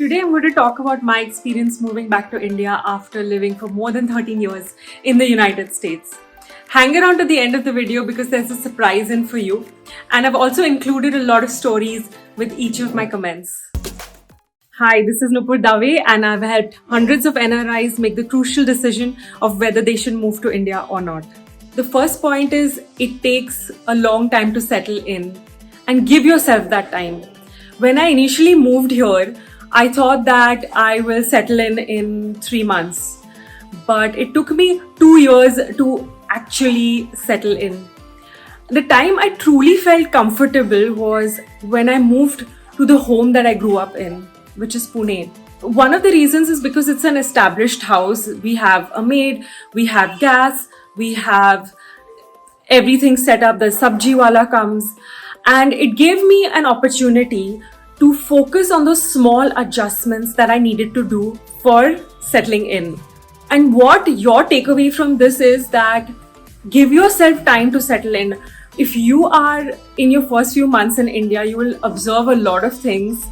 Today I'm going to talk about my experience moving back to India after living for more than 13 years in the United States. Hang around to the end of the video because there's a surprise in for you, and I've also included a lot of stories with each of my comments. Hi, this is Nupur Dave and I've helped hundreds of NRIs make the crucial decision of whether they should move to India or not. The first point is it takes a long time to settle in, and give yourself that time. When I initially moved here, I thought that I will settle in 3 months, but it took me 2 years to actually settle in. The time I truly felt comfortable was when I moved to the home that I grew up in, which is Pune. One of the reasons is because it's an established house. We have a maid, we have gas, we have everything set up, the sabji wala comes, and it gave me an opportunity to focus on those small adjustments that I needed to do for settling in. And what your takeaway from this is that give yourself time to settle in. If you are in your first few months in India, you will observe a lot of things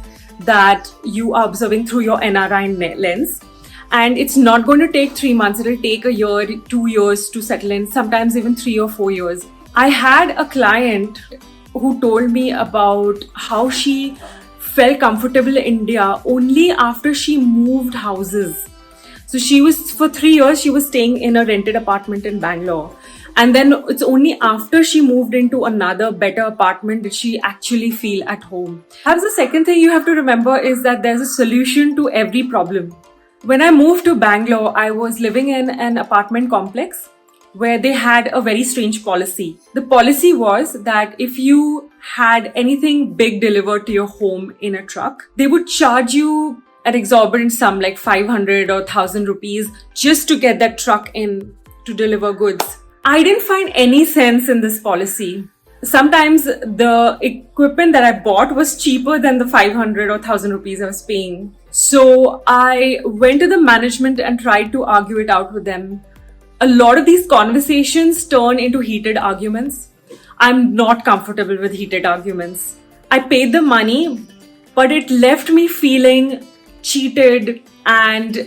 that you are observing through your NRI lens. And it's not going to take 3 months. It'll take a year, 2 years to settle in, sometimes even 3 or 4 years. I had a client who told me about how she felt comfortable in India only after she moved houses. So for 3 years, she was staying in a rented apartment in Bangalore. And then it's only after she moved into another better apartment did she actually feel at home. Perhaps the second thing you have to remember is that there's a solution to every problem. When I moved to Bangalore, I was living in an apartment complex where they had a very strange policy. The policy was that if you had anything big delivered to your home in a truck, they would charge you an exorbitant sum like 500 or 1000 rupees just to get that truck in to deliver goods. I didn't find any sense in this policy. Sometimes the equipment that I bought was cheaper than the 500 or 1000 rupees I was paying. So I went to the management and tried to argue it out with them. A lot of these conversations turn into heated arguments. I'm not comfortable with heated arguments. I paid the money, but it left me feeling cheated and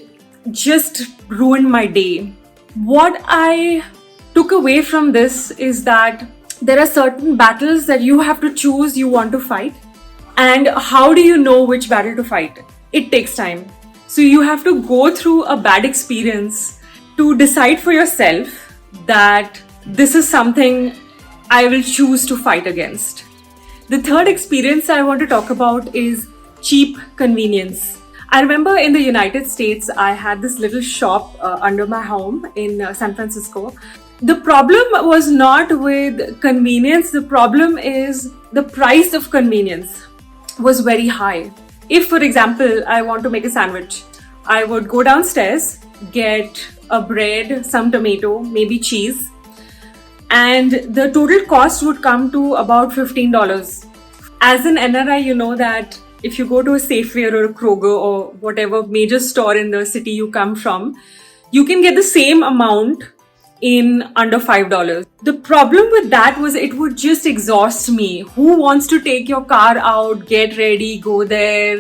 just ruined my day. What I took away from this is that there are certain battles that you have to choose you want to fight. And how do you know which battle to fight? It takes time. So you have to go through a bad experience to decide for yourself that this is something I will choose to fight against. The third experience I want to talk about is cheap convenience. I remember in the United States, I had this little shop under my home in San Francisco. The problem was not with convenience. The problem is the price of convenience was very high. If, for example, I want to make a sandwich, I would go downstairs, get a bread, some tomato, maybe cheese, and the total cost would come to about $15. As an NRI, you know that if you go to a Safeway or a Kroger or whatever major store in the city you come from, you can get the same amount in under $5. The problem with that was it would just exhaust me. Who wants to take your car out, get ready, go there?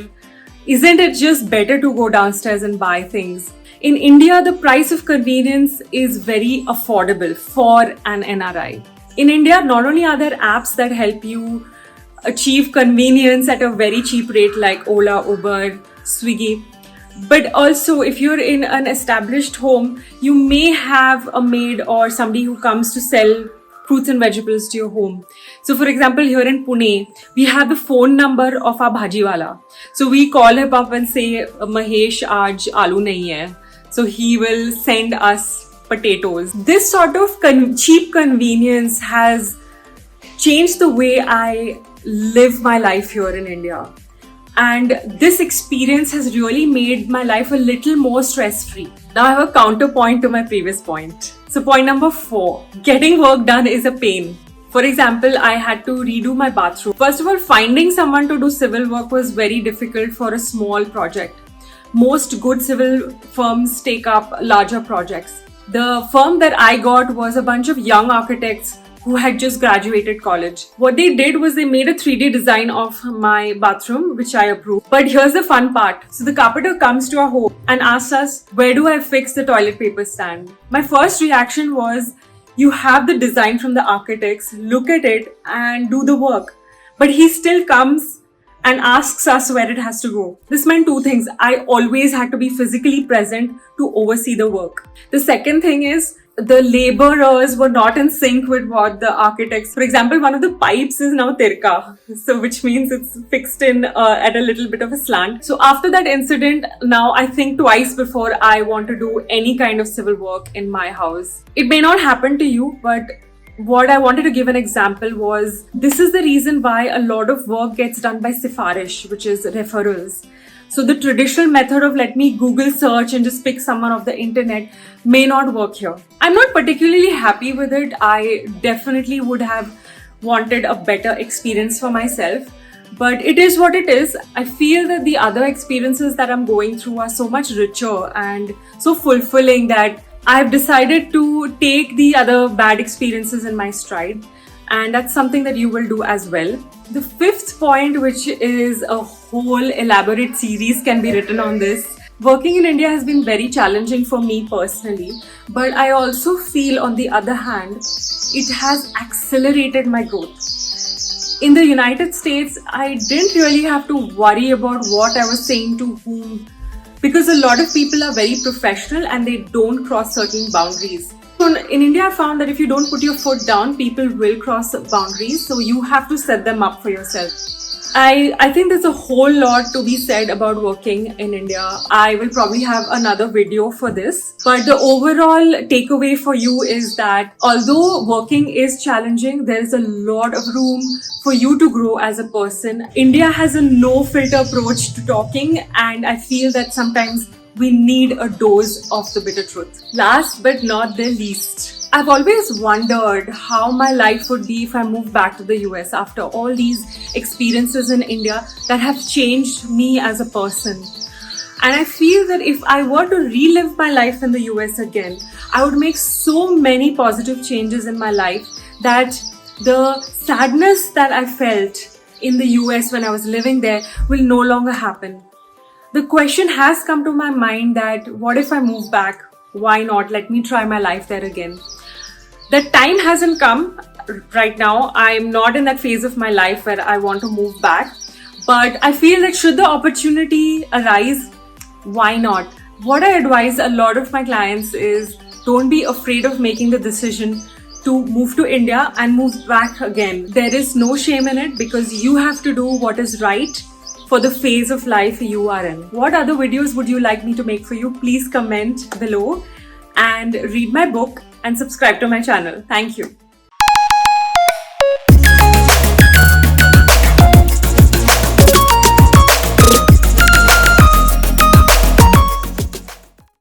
Isn't it just better to go downstairs and buy things? In India, the price of convenience is very affordable for an NRI. In India, not only are there apps that help you achieve convenience at a very cheap rate like Ola, Uber, Swiggy, but also if you're in an established home, you may have a maid or somebody who comes to sell fruits and vegetables to your home. So for example, here in Pune, we have the phone number of our bhajiwala. So we call him up and say, Mahesh, aaj aloo nahi hai. So he will send us potatoes. This sort of cheap convenience has changed the way I live my life here in India. And this experience has really made my life a little more stress-free. Now I have a counterpoint to my previous point. So point number 4, getting work done is a pain. For example, I had to redo my bathroom. First of all, finding someone to do civil work was very difficult for a small project. Most good civil firms take up larger projects. The firm that I got was a bunch of young architects who had just graduated college. What they did was they made a 3D design of my bathroom, which I approved. But here's the fun part. So the carpenter comes to our home and asks us, where do I fix the toilet paper stand? My first reaction was, you have the design from the architects, look at it and do the work. But he still comes and asks us where it has to go. This meant two things. I always had to be physically present to oversee the work. The second thing is, the laborers were not in sync with what the architects. For example, one of the pipes is now tirka, so which means it's fixed in at a little bit of a slant. So after that incident, now I think twice before I want to do any kind of civil work in my house. It may not happen to you, but what I wanted to give an example was, this is the reason why a lot of work gets done by sifarish, which is referrals. So the traditional method of let me Google search and just pick someone off the internet may not work here. I'm not particularly happy with it. I definitely would have wanted a better experience for myself, but it is what it is. I feel that the other experiences that I'm going through are so much richer and so fulfilling that I've decided to take the other bad experiences in my stride. And that's something that you will do as well. The fifth point, which is a whole elaborate series can be written on this. Working in India has been very challenging for me personally, but I also feel on the other hand, it has accelerated my growth. In the United States, I didn't really have to worry about what I was saying to whom, because a lot of people are very professional and they don't cross certain boundaries. In India, I found that if you don't put your foot down, people will cross boundaries. So you have to set them up for yourself. I think there's a whole lot to be said about working in India. I will probably have another video for this. But the overall takeaway for you is that although working is challenging, there is a lot of room for you to grow as a person. India has a no filter approach to talking, and I feel that sometimes we need a dose of the bitter truth. Last but not the least, I've always wondered how my life would be if I moved back to the US after all these experiences in India that have changed me as a person. And I feel that if I were to relive my life in the US again, I would make so many positive changes in my life that the sadness that I felt in the US when I was living there will no longer happen. The question has come to my mind that what if I move back? Why not? Let me try my life there again. The time hasn't come right now. I'm not in that phase of my life where I want to move back. But I feel that should the opportunity arise, why not? What I advise a lot of my clients is don't be afraid of making the decision to move to India and move back again. There is no shame in it because you have to do what is right for the phase of life you are in. What other videos would you like me to make for you? Please comment below and read my book and subscribe to my channel. Thank you.